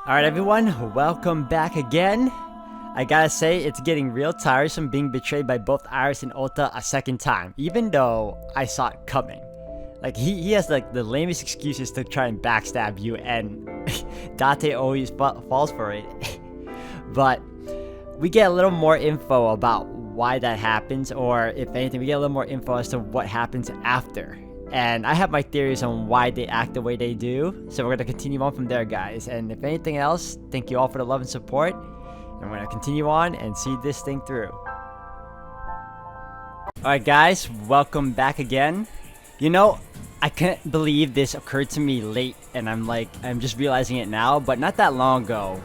Alright everyone, welcome back again. I gotta say, it's getting real tiresome being betrayed by both Iris and Ota a second time, even though I saw it coming. Like, he has like the lamest excuses to try and backstab you, and Date always falls for it. But we get a little more info about why that happens, or if anything, we get a little more info as to what happens after. And I have my theories on why they act the way they do, so we're going to continue on from there, guys. And if anything else, thank you all for the love and support, and we're going to continue on and see this thing through. Alright guys, welcome back again. You know, I can't believe this occurred to me late, and I'm just realizing it now, but not that long ago,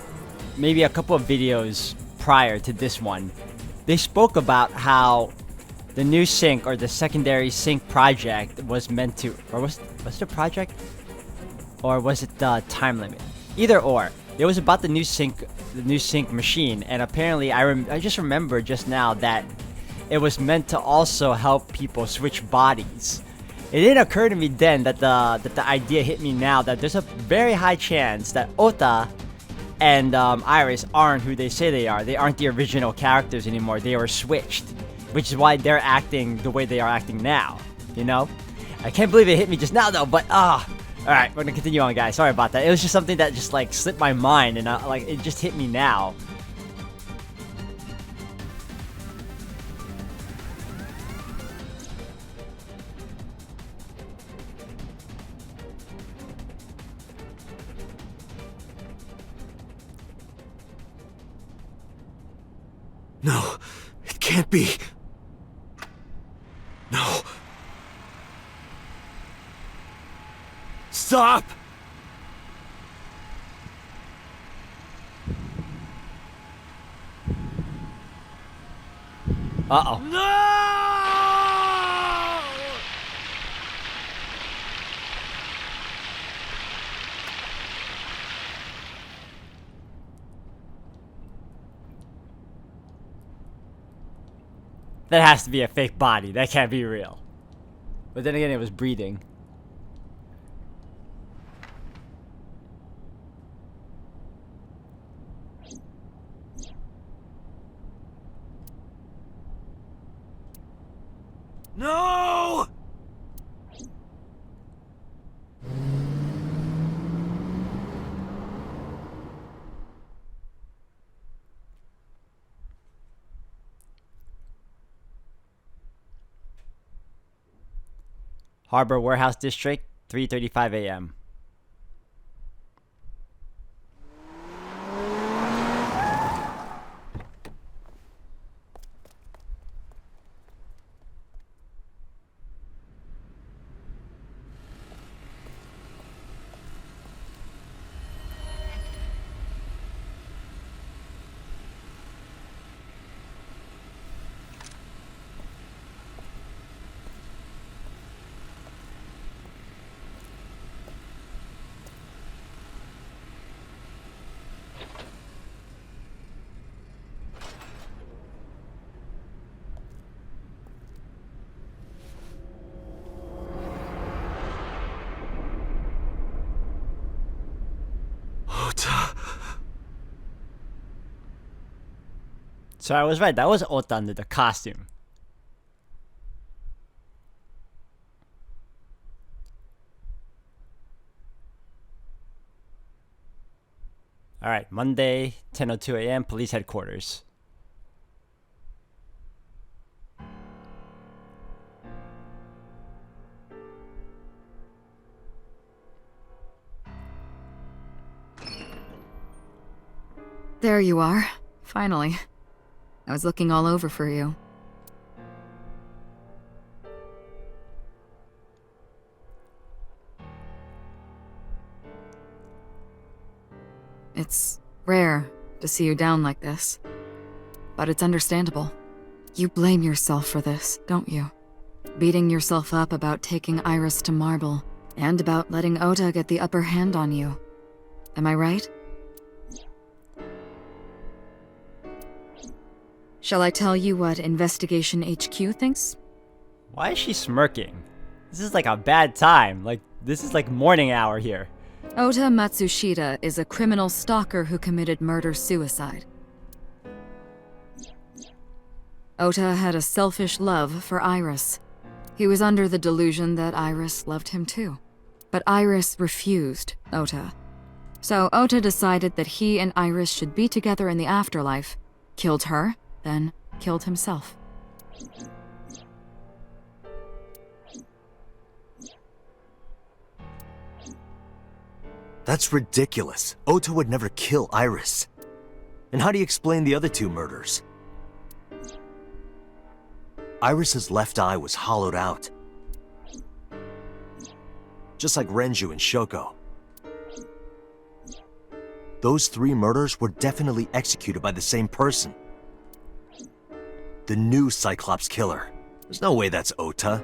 maybe a couple of videos prior to this one, they spoke about how the new sync, or the secondary sync project, was meant to, or was it a project? Or was it the time limit? Either or. It was about the new sync machine, and apparently I just remembered just now that it was meant to also help people switch bodies. It didn't occur to me then that the idea hit me now that there's a very high chance that Ota and Iris aren't who they say they are. They aren't the original characters anymore. They were switched. Which is why they're acting the way they are acting now, you know? I can't believe it hit me just now though, but alright, we're gonna continue on, guys. Sorry about that. It was just something that just like slipped my mind, and it just hit me now. No, it can't be. No. Stop! Uh-oh. No! That has to be a fake body. That can't be real. But then again, it was breathing. No! Harbor Warehouse District, 3:35 a.m. Ota. So I was right. That was Ota under the costume. Alright, Monday, 10:02 a.m., police headquarters. There you are. Finally. I was looking all over for you. It's rare to see you down like this, but it's understandable. You blame yourself for this, don't you? Beating yourself up about taking Iris to Marble, and about letting Ota get the upper hand on you. Am I right? Shall I tell you what Investigation HQ thinks? Why is she smirking? This is like a bad time. Like, this is like morning hour here. Ota Matsushita is a criminal stalker who committed murder-suicide. Ota had a selfish love for Iris. He was under the delusion that Iris loved him too. But Iris refused Ota. So Ota decided that he and Iris should be together in the afterlife, killed her, then killed himself. That's ridiculous. Ota would never kill Iris. And how do you explain the other two murders? Iris's left eye was hollowed out. Just like Renju and Shoko. Those three murders were definitely executed by the same person. The new Cyclops killer. There's no way that's Ota.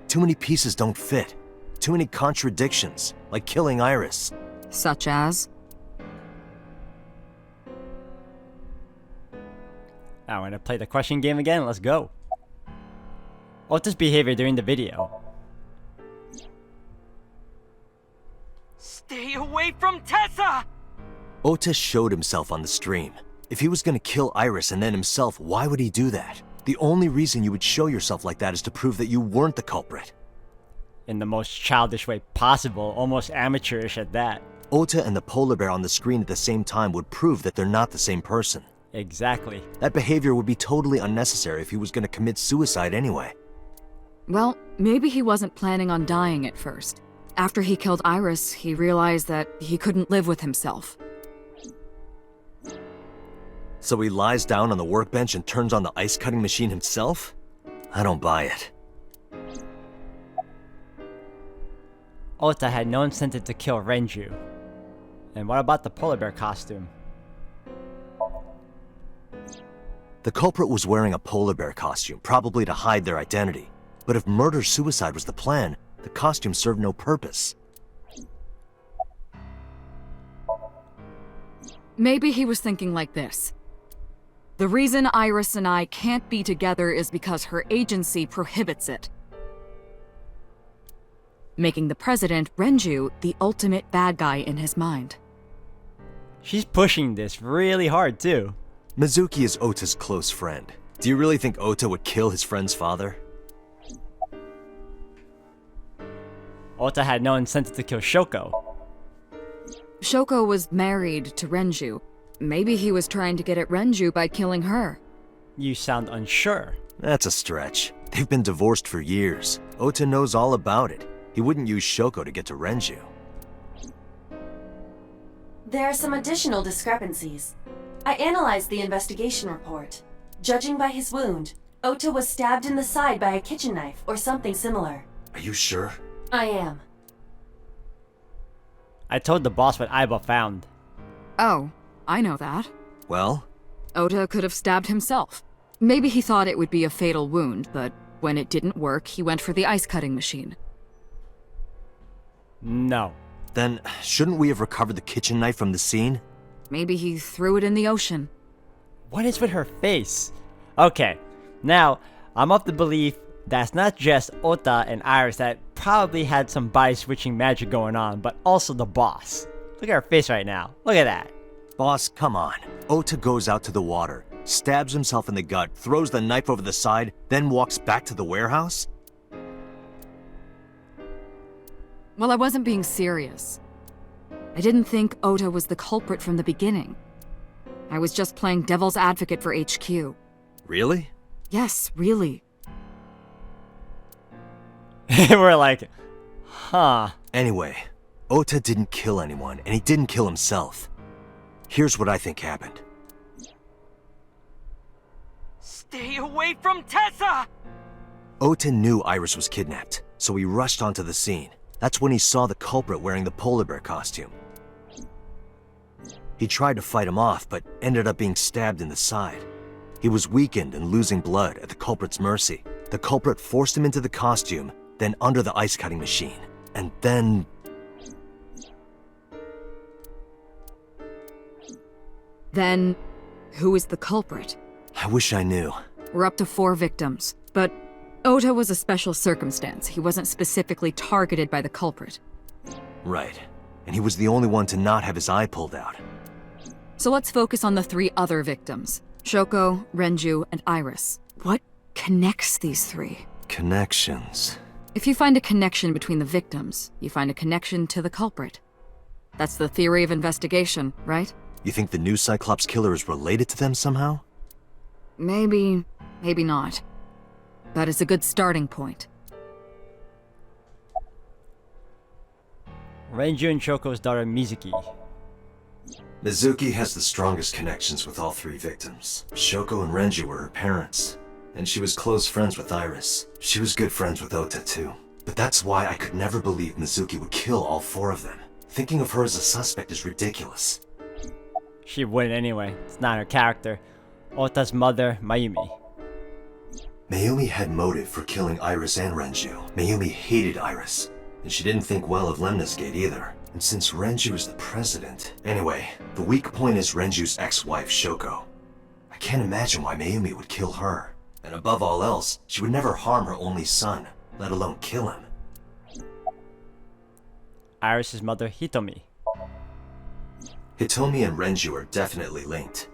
Too many pieces don't fit. Too many contradictions, like killing Iris. Such as? Now we're gonna play the question game again. Let's go. Ota's behavior during the video. Stay away from Tessa! Ota showed himself on the stream. If he was gonna kill Iris and then himself, why would he do that? The only reason you would show yourself like that is to prove that you weren't the culprit. In the most childish way possible, almost amateurish at that. Ota and the polar bear on the screen at the same time would prove that they're not the same person. Exactly. That behavior would be totally unnecessary if he was gonna commit suicide anyway. Well, maybe he wasn't planning on dying at first. After he killed Iris, he realized that he couldn't live with himself. So he lies down on the workbench and turns on the ice cutting machine himself? I don't buy it. Ota had no incentive to kill Renju. And what about the polar bear costume? The culprit was wearing a polar bear costume, probably to hide their identity. But if murder-suicide was the plan, the costume served no purpose. Maybe he was thinking like this. The reason Iris and I can't be together is because her agency prohibits it. Making the president, Renju, the ultimate bad guy in his mind. She's pushing this really hard too. Mizuki is Ota's close friend. Do you really think Ota would kill his friend's father? Ota had no incentive to kill Shoko. Shoko was married to Renju. Maybe he was trying to get at Renju by killing her. You sound unsure. That's a stretch. They've been divorced for years. Ota knows all about it. He wouldn't use Shoko to get to Renju. There are some additional discrepancies. I analyzed the investigation report. Judging by his wound, Ota was stabbed in the side by a kitchen knife or something similar. Are you sure? I am. I told the boss what Aiba found. Oh, I know that. Well? Ota could have stabbed himself. Maybe he thought it would be a fatal wound, but when it didn't work, he went for the ice cutting machine. No. Then, shouldn't we have recovered the kitchen knife from the scene? Maybe he threw it in the ocean. What is with her face? Okay, now, I'm of the belief that's not just Ota and Iris that probably had some body switching magic going on, but also the boss. Look at her face right now. Look at that. Boss, come on. Ota goes out to the water, stabs himself in the gut, throws the knife over the side, then walks back to the warehouse? Well, I wasn't being serious. I didn't think Ota was the culprit from the beginning. I was just playing devil's advocate for HQ. Really? Yes, really. We're like, huh. Anyway, Ota didn't kill anyone, and he didn't kill himself. Here's what I think happened. Stay away from Tessa! Ota knew Iris was kidnapped, so he rushed onto the scene. That's when he saw the culprit wearing the polar bear costume. He tried to fight him off, but ended up being stabbed in the side. He was weakened and losing blood at the culprit's mercy. The culprit forced him into the costume, then under the ice cutting machine, and then... Then, who is the culprit? I wish I knew. We're up to 4 victims, but Ota was a special circumstance. He wasn't specifically targeted by the culprit. Right. and he was the only one to not have his eye pulled out. So let's focus on the 3 other victims. Shoko, Renju, and Iris. What connects these 3? Connections. If you find a connection between the victims, you find a connection to the culprit. That's the theory of investigation, right? You think the new Cyclops killer is related to them somehow? Maybe, maybe not. But it's a good starting point. Renju and Shoko's daughter Mizuki. Mizuki has the strongest connections with all 3 victims. Shoko and Renju were her parents, and she was close friends with Iris. She was good friends with Ota too. But that's why I could never believe Mizuki would kill all 4 of them. Thinking of her as a suspect is ridiculous. She wouldn't anyway. It's not her character. Ota's mother, Mayumi. Mayumi had motive for killing Iris and Renju. Mayumi hated Iris, and she didn't think well of Lemnis Gate either. And since Renju is the president... Anyway, the weak point is Renju's ex-wife, Shoko. I can't imagine why Mayumi would kill her. And above all else, she would never harm her only son, let alone kill him. Iris' mother, Hitomi. Hitomi and Renju are definitely linked.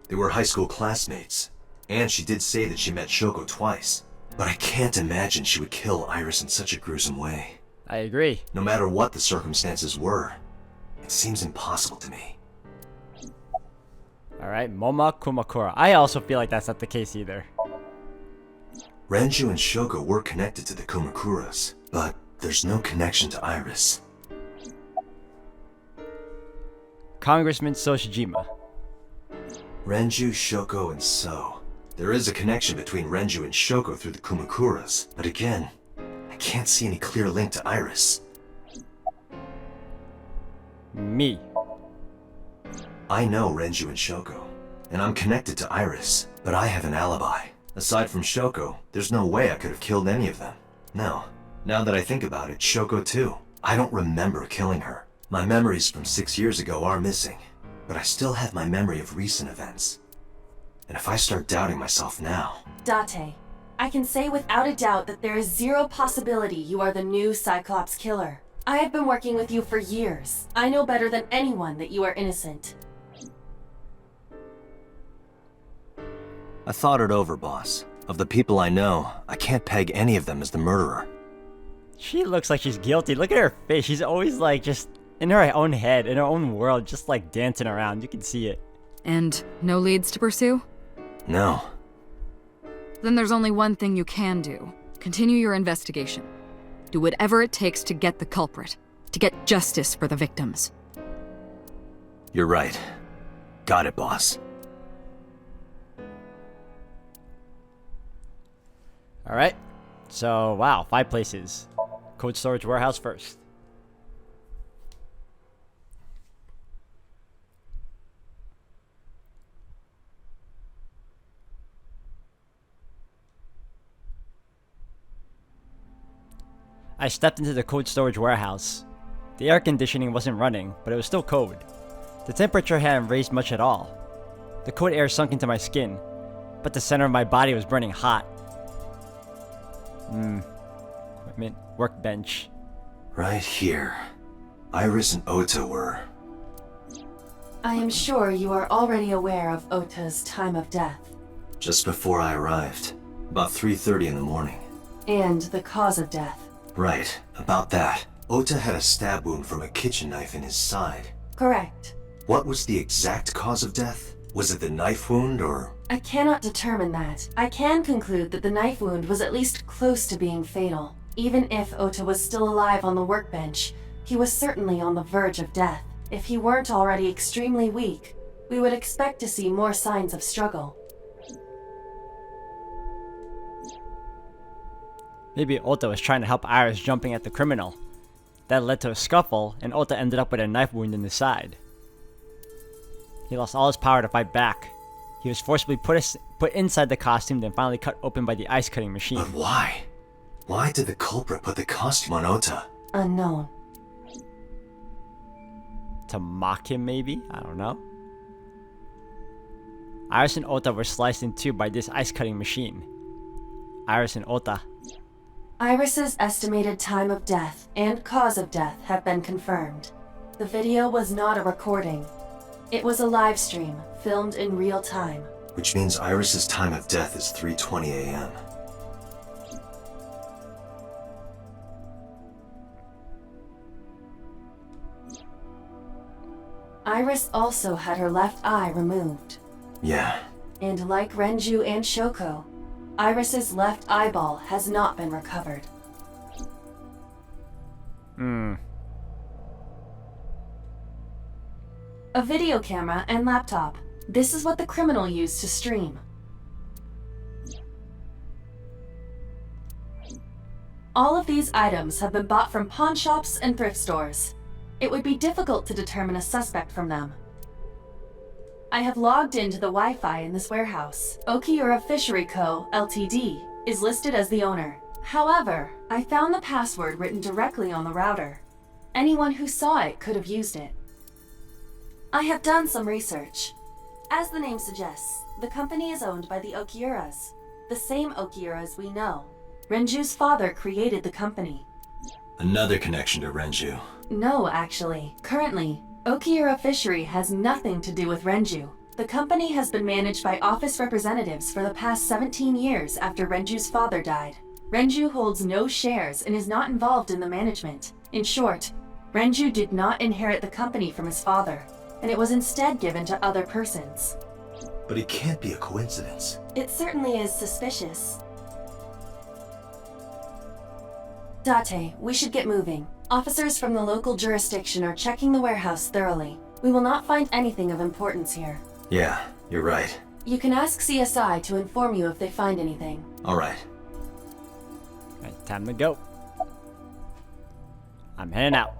They were high school classmates, and she did say that she met Shoko twice. But I can't imagine she would kill Iris in such a gruesome way. I agree. No matter what the circumstances were, it seems impossible to me. Alright, Moma Kumakura. I also feel like that's not the case either. Renju and Shoko were connected to the Kumakuras, but there's no connection to Iris. Congressman Soshijima. Renju, Shoko, and So. There is a connection between Renju and Shoko through the Kumakuras, but again, I can't see any clear link to Iris. Me. I know Renju and Shoko, and I'm connected to Iris, but I have an alibi. Aside from Shoko, there's no way I could have killed any of them. No. Now that I think about it, Shoko too. I don't remember killing her. My memories from 6 years ago are missing, but I still have my memory of recent events. And if I start doubting myself now... Date, I can say without a doubt that there is 0 possibility you are the new Cyclops killer. I have been working with you for years. I know better than anyone that you are innocent. I thought it over, boss. Of the people I know, I can't peg any of them as the murderer. She looks like she's guilty. Look at her face. She's always like just in her own head, in her own world, just like dancing around. You can see it. And no leads to pursue? No. Then there's only one thing you can do. Continue your investigation. Do whatever it takes to get the culprit, to get justice for the victims. You're right. Got it, boss. Alright. So, wow, 5 places. Cold storage warehouse first. I stepped into the cold storage warehouse. The air conditioning wasn't running, but it was still cold. The temperature hadn't raised much at all. The cold air sunk into my skin, but the center of my body was burning hot. Equipment, workbench. Right here. Iris and Ota were... I am sure you are already aware of Ota's time of death. just before I arrived. About 3:30 in the morning. And the cause of death. Right, about that. Ota had a stab wound from a kitchen knife in his side. Correct. What was the exact cause of death? Was it the knife wound, or...? I cannot determine that. I can conclude that the knife wound was at least close to being fatal. Even if Ota was still alive on the workbench, he was certainly on the verge of death. If he weren't already extremely weak, we would expect to see more signs of struggle. Maybe Ota was trying to help Iris jumping at the criminal. That led to a scuffle, and Ota ended up with a knife wound in his side. He lost all his power to fight back. He was forcibly put inside the costume, then finally cut open by the ice cutting machine. But why? Why did the culprit put the costume on Ota? Unknown. To mock him, maybe? I don't know. Iris and Ota were sliced in two by this ice cutting machine. Iris and Ota. Iris's estimated time of death and cause of death have been confirmed. The video was not a recording. It was a live stream, filmed in real time. Which means Iris's time of death is 3:20 a.m. Iris also had her left eye removed. Yeah. And like Renju and Shoko, Iris's left eyeball has not been recovered. A video camera and laptop. This is what the criminal used to stream. All of these items have been bought from pawn shops and thrift stores. It would be difficult to determine a suspect from them. I have logged into the Wi-Fi in this warehouse. Okiura Fishery Co., Ltd. is listed as the owner. However, I found the password written directly on the router. Anyone who saw it could have used it. I have done some research. As the name suggests, the company is owned by the Okiuras, the same Okiuras we know. Renju's father created the company. Another connection to Renju. No, actually. Currently, Okiura Fishery has nothing to do with Renju. The company has been managed by office representatives for the past 17 years after Renju's father died. Renju holds no shares and is not involved in the management. In short, Renju did not inherit the company from his father, and it was instead given to other persons. But it can't be a coincidence. It certainly is suspicious. Date, we should get moving. Officers from the local jurisdiction are checking the warehouse thoroughly. We will not find anything of importance here. Yeah, you're right. You can ask CSI to inform you if they find anything. All right. Alright, time to go. I'm heading out.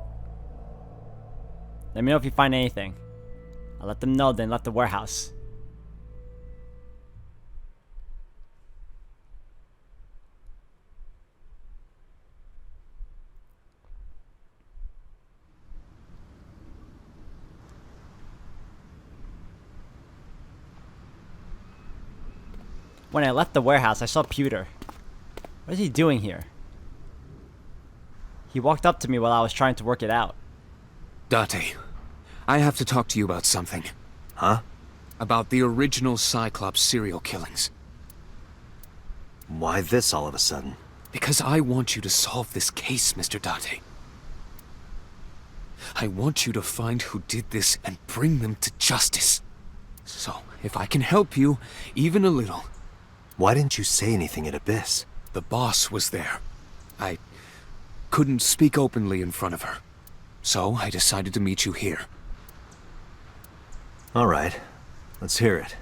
Let me know if you find anything. I'll let them know, then left the warehouse. When I left the warehouse, I saw Pewter. What is he doing here? He walked up to me while I was trying to work it out. Date, I have to talk to you about something. Huh? About the original Cyclops serial killings. Why this all of a sudden? Because I want you to solve this case, Mr. Date. I want you to find who did this and bring them to justice. So, if I can help you, even a little... Why didn't you say anything at Abyss? The boss was there. I couldn't speak openly in front of her. So I decided to meet you here. All right. Let's hear it.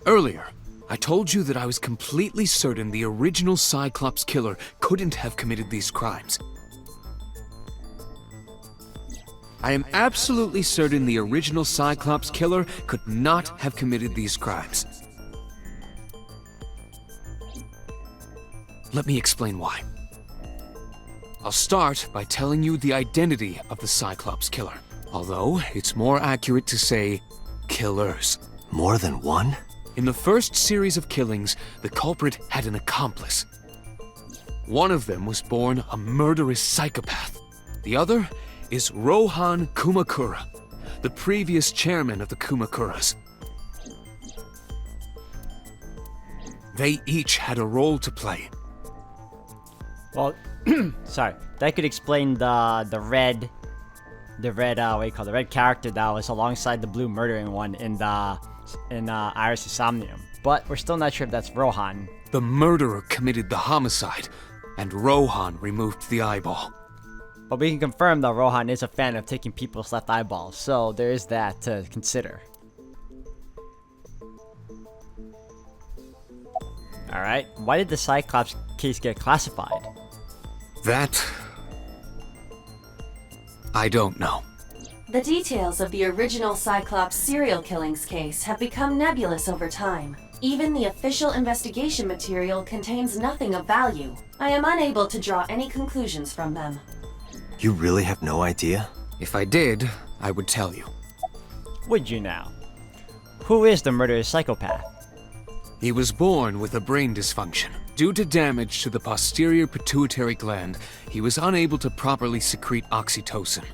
Earlier, I told you that I was completely certain the original Cyclops killer couldn't have committed these crimes. I am absolutely certain the original Cyclops killer could not have committed these crimes. Let me explain why. I'll start by telling you the identity of the Cyclops killer, although it's more accurate to say killers. More than one? In the first series of killings, the culprit had an accomplice. One of them was born a murderous psychopath. The other is Rohan Kumakura, the previous chairman of the Kumakuras. They each had a role to play. Well, sorry. That could explain the red what do you call it? The red character that was alongside the blue murdering one in Iris' Somnium. But we're still not sure if that's Rohan. The murderer committed the homicide, and Rohan removed the eyeball. But we can confirm that Rohan is a fan of taking people's left eyeballs, so there is that to consider. Alright, why did the Cyclops case get classified? That... I don't know. The details of the original Cyclops serial killings case have become nebulous over time. Even the official investigation material contains nothing of value. I am unable to draw any conclusions from them. You really have no idea? If I did, I would tell you. Would you now? Who is the murderous psychopath? He was born with a brain dysfunction. Due to damage to the posterior pituitary gland, he was unable to properly secrete oxytocin.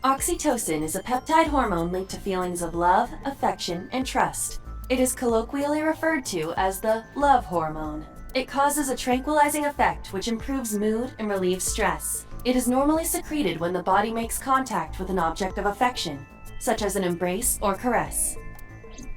Oxytocin is a peptide hormone linked to feelings of love, affection, and trust. It is colloquially referred to as the love hormone. It causes a tranquilizing effect which improves mood and relieves stress. It is normally secreted when the body makes contact with an object of affection, such as an embrace or caress.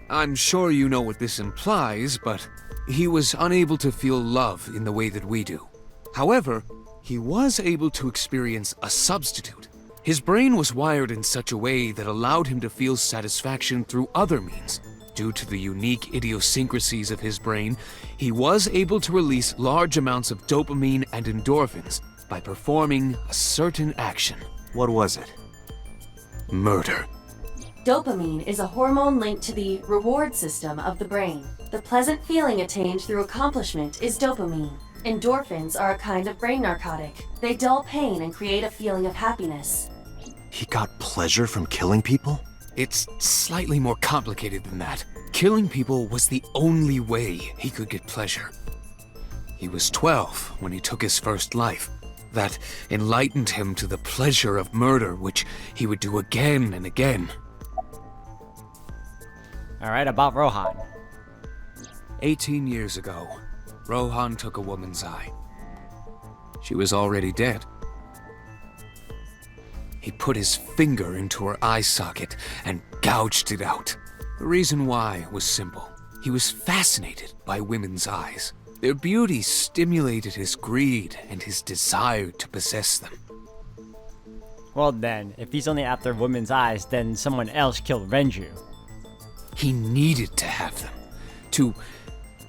I'm sure you know what this implies, but he was unable to feel love in the way that we do. However, he was able to experience a substitute. His brain was wired in such a way that allowed him to feel satisfaction through other means. Due to the unique idiosyncrasies of his brain, he was able to release large amounts of dopamine and endorphins by performing a certain action. What was it? Murder. Dopamine is a hormone linked to the reward system of the brain. The pleasant feeling attained through accomplishment is dopamine. Endorphins are a kind of brain narcotic. They dull pain and create a feeling of happiness. He got pleasure from killing people? It's slightly more complicated than that. Killing people was the only way he could get pleasure. He was 12 when he took his first life. That enlightened him to the pleasure of murder, which he would do again and again. Alright, about Rohan. 18 years ago, Rohan took a woman's eye. She was already dead. He put his finger into her eye socket and gouged it out. The reason why was simple. He was fascinated by women's eyes. Their beauty stimulated his greed and his desire to possess them. Well then, if he's only after women's eyes, then someone else killed Renju. He needed to have them, to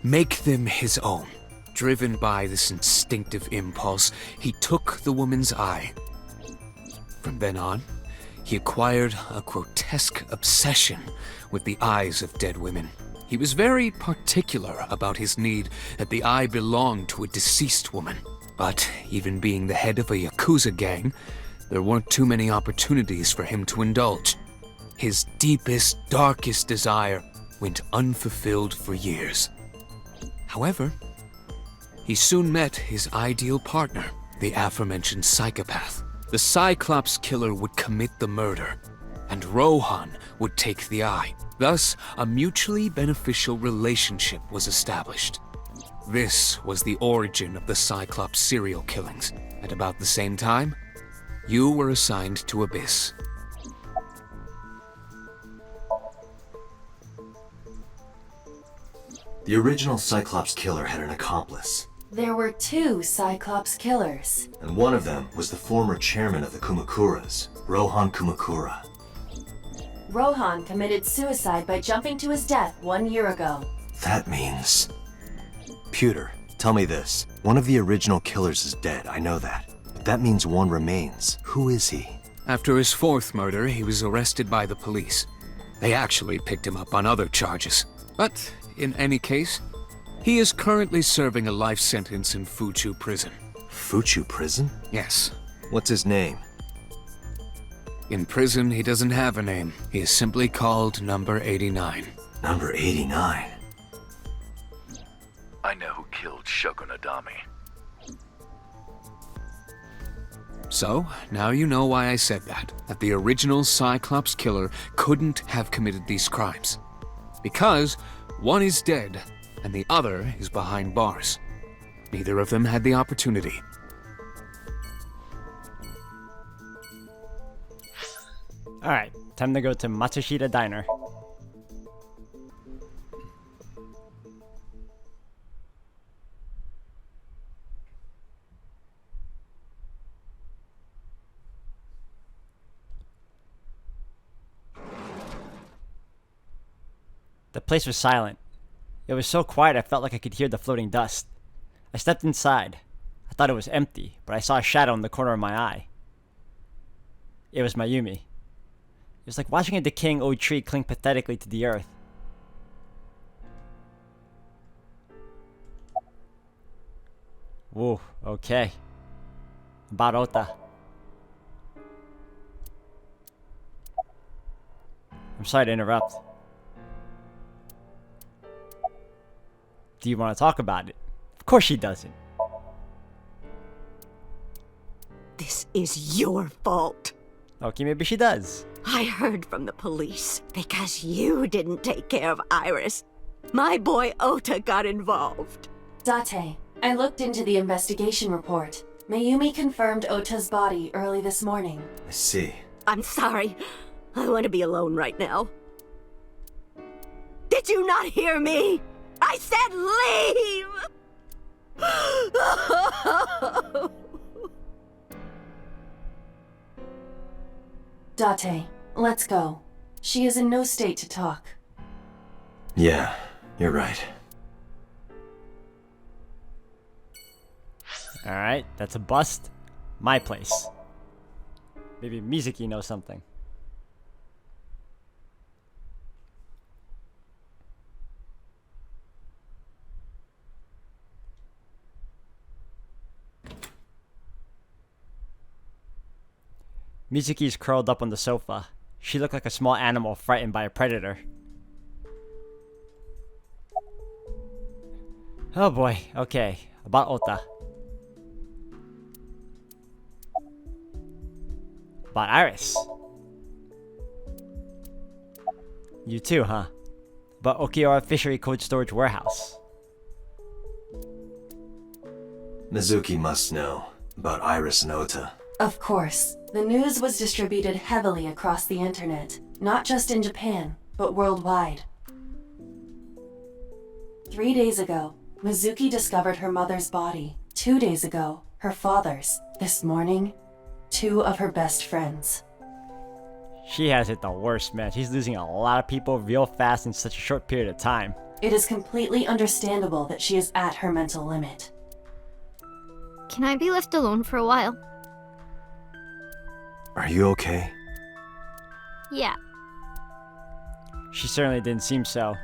make them his own. Driven by this instinctive impulse, he took the woman's eye. From then on, he acquired a grotesque obsession with the eyes of dead women. He was very particular about his need that the eye belonged to a deceased woman. But even being the head of a Yakuza gang, there weren't too many opportunities for him to indulge. His deepest, darkest desire went unfulfilled for years. However, he soon met his ideal partner, the aforementioned psychopath. The Cyclops killer would commit the murder, and Rohan would take the eye. Thus, a mutually beneficial relationship was established. This was the origin of the Cyclops serial killings. At about the same time, you were assigned to Abyss. The original Cyclops killer had an accomplice, There were two Cyclops killers. and one of them was the former chairman of the Kumakuras, Rohan Kumakura. Rohan committed suicide by jumping to his death 1 year ago. That means... Pewter, tell me this. One of the original killers is dead, I know that. But that means one remains. Who is he? After his fourth murder, he was arrested by the police. They actually picked him up on other charges. But, in any case, he is currently serving a life sentence in Fuchu prison. Fuchu prison? Yes. What's his name? In prison, he doesn't have a name. He is simply called Number 89. Number 89. I know who killed Shogun Adami. So, now you know why I said that the original Cyclops killer couldn't have committed these crimes. Because one is dead, and the other is behind bars. Neither of them had the opportunity. Alright, time to go to Matsushita Diner. The place was silent. It was so quiet I felt like I could hear the floating dust. I stepped inside. I thought it was empty, but I saw a shadow in the corner of my eye. It was Mayumi. It was like watching a decaying old tree cling pathetically to the earth. Whoa, okay. Barota. I'm sorry to interrupt. Do you want to talk about it? Of course she doesn't. This is your fault. Okay, maybe she does. I heard from the police because you didn't take care of Iris. My boy Ota got involved. Date, I looked into the investigation report. Mayumi confirmed Ota's body early this morning. I see. I'm sorry. I want to be alone right now. Did you not hear me? I said leave! Date, let's go. She is in no state to talk. Yeah, you're right. Alright, that's a bust. My place. Maybe Mizuki knows something. Mizuki's curled up on the sofa. She looked like a small animal frightened by a predator. Oh boy, okay. About Ota. About Iris. You too, huh? About Okiura Fishery Cold Storage Warehouse. Mizuki must know about Iris and Ota. Of course. The news was distributed heavily across the internet, not just in Japan, but worldwide. 3 days ago, Mizuki discovered her mother's body. 2 days ago, her father's. This morning, 2 of her best friends. She has it the worst, man. She's losing a lot of people real fast in such a short period of time. It is completely understandable that she is at her mental limit. Can I be left alone for a while? Are you okay? Yeah. She certainly didn't seem so,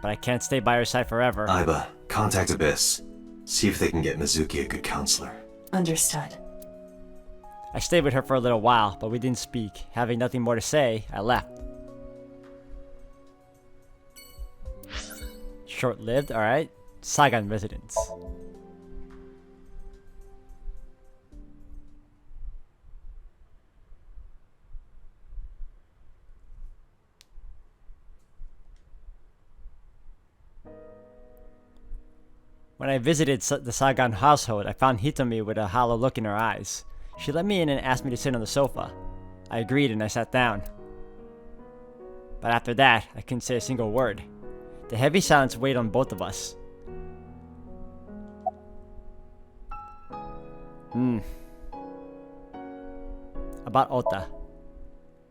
but I can't stay by her side forever. Aiba, contact Abyss. See if they can get Mizuki a good counselor. Understood. I stayed with her for a little while, but we didn't speak. Having nothing more to say, I left. Short-lived, alright. Saigon residence. When I visited the Saigon household, I found Hitomi with a hollow look in her eyes. She let me in and asked me to sit on the sofa. I agreed and I sat down. But after that, I couldn't say a single word. The heavy silence weighed on both of us. About Ota.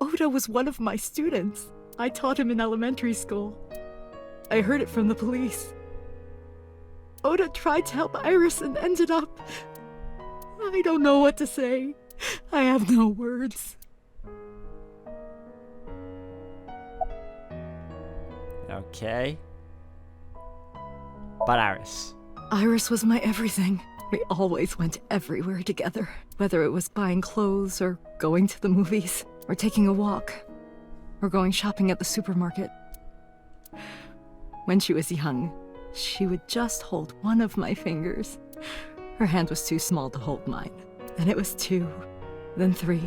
Ota was one of my students. I taught him in elementary school. I heard it from the police. Ota tried to help Iris and ended up... I don't know what to say. I have no words. Okay. But Iris. Iris was my everything. We always went everywhere together, whether it was buying clothes or going to the movies or taking a walk or going shopping at the supermarket. When she was young, she would just hold one of my fingers. Her hand was too small to hold mine. Then it was 2, then 3.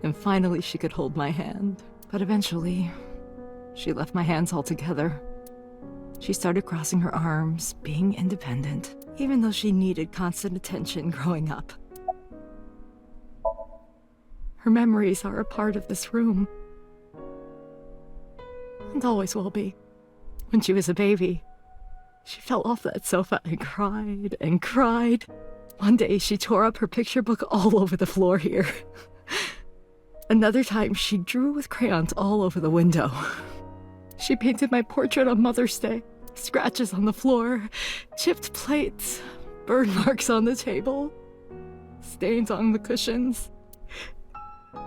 And finally she could hold my hand. But eventually, she left my hands altogether. She started crossing her arms, being independent, even though she needed constant attention growing up. Her memories are a part of this room. And always will be. When she was a baby, she fell off that sofa and cried and cried. One day she tore up her picture book all over the floor here. Another time she drew with crayons all over the window. She painted my portrait on Mother's Day. Scratches on the floor, chipped plates, burn marks on the table, stains on the cushions.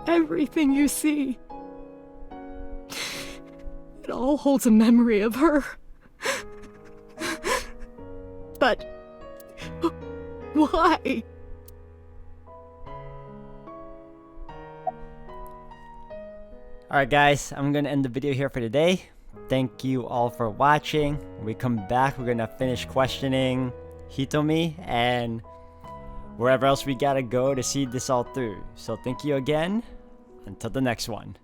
Everything you see. It all holds a memory of her. But why? Alright guys, I'm gonna end the video here for today. Thank you all for watching. When we come back, we're gonna finish questioning Hitomi, and wherever else we gotta go to see this all through. So thank you again. Until the next one.